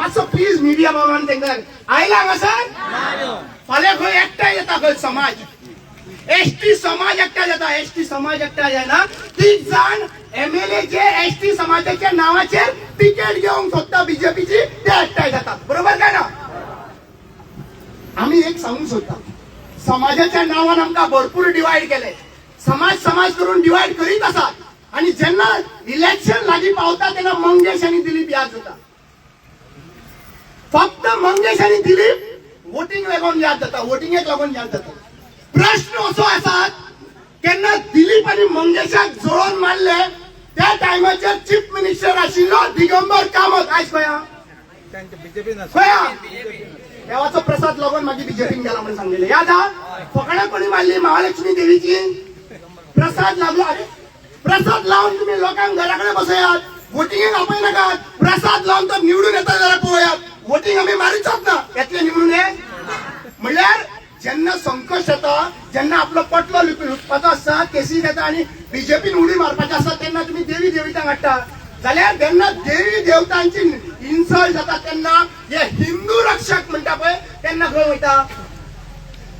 मातसो please media बाबान तेंका आयला हांगासर फाल्यां खंय एकठांय येता खंय समाज एसटी समाज एकठांय जाता एसटी समाज एकठांय जायना 30 जाण एमएलए जे एसटी समाजाच्या नावाचेर तिकेट घेवंक सोदता बीजेपीची ते एकठांय जातात बरोबर काय ना आम्ही एक सांगूंक सोदता समाजाच्या नावान आमकां भरपूर डिवायड केले समाज समाज करून डिवायड करीत आसात आणि जेन्ना इलेक्शन लागीं पावता तेन्ना मंगेश आणि दिलीप याद जाता फक्त मंगेश आणि दिलीप वोटिंग लागून याद जाता वोटिंगेक लागून याद जाता प्रश्न असो आसात केन्ना दिलीप आणि मंगेशाक जोडून मारले त्या टायमाचेर चीफ मिनिस्टर आशिल्लो दिगंबर कामत आयज खंय देवाचो प्रसाद लागून मागीर बीजेपीन गेला म्हणून सांगलेले याद हा फकाणां कोणी मारली महालक्ष्मी देवीची प्रसाद लागलो अरे प्रसाद लावून तुम्ही लोकांक घराकडे बसयात वोटिंगेक आपयनाकात प्रसाद लावून तो निवडून येता जाल्यार पळयात वोटिंग आम्ही मारूच ना येतले निवडून ये म्हणल्यार जेन्ना संकट येता जेन्ना आपलो पटलो लुटपाचो आसता केसी येता आणि बीजेपीन उडी मारपाचें आसता तेन्ना तुम्ही देवी देवितांक हाडटा जाल्यार जेन्ना देवी देवतांची इन्सल्ट जाता तेन्ना हे हिंदू रक्षक म्हणटा पळय तेन्ना खंय वयता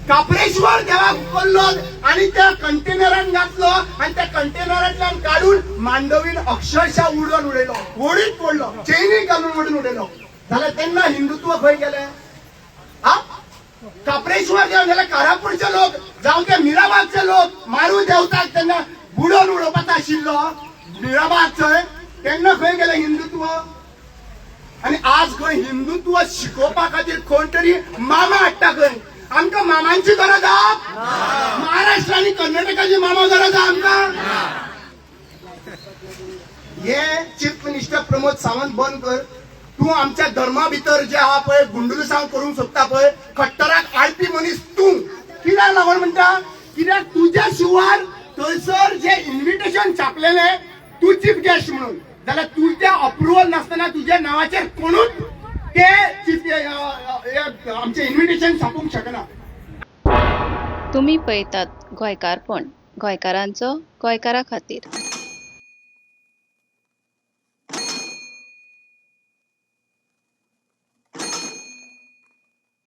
कापरेश्वर देवाक उखल्लो आणि त्या कंटेनरान घातलो आणि त्या कंटेनरांतल्यान काढून मांडवीन अक्षरशः उडोवन उडयलो होडीत पडलो चैनीक घालून उडून उडयलो जाल्यार तेन्ना हिंदुत्व खंय गेले हा कापरेश्वर देव जाल्यार कारापूरचे लोक जावं ते मिराबागचे लोक मारू देवताक तेन्ना बुडोवन उडोवपाचो आशिल्लो मिराबाग थंय तेन्ना खंय गेले हिंदुत्व आणि आज खंय हिंदुत्व शिकोवपा खातीर कोण तरी मामा हाडटा खंय आमकां मामांची गरज आहा महाराष्ट्र आणि कर्नाटकाची मामा गरज आहा आमकां हे चीफ मिनिस्टर प्रमोद सावंत बंद कर तू आमच्या धर्मा भितर जे आहा पळय गुंडुलसांव करूंक सोदता पळय खट्टराक आडपी मनीस तू कित्याक लागून म्हणटा कित्याक तुज्या शिवार थंयसर जे इन्व्हिटेशन छापलेले तू चीफ गेस्ट म्हणून जाल्यार तुज्या अप्रुवल नासतना तुज्या नावाचेर कोणूच ते चीफ आमचे इन्व्हिटेशन छापूंक शकना तुम्ही पळयतात गोंयकारपण गोंयकारांचो गोंयकारा खातीर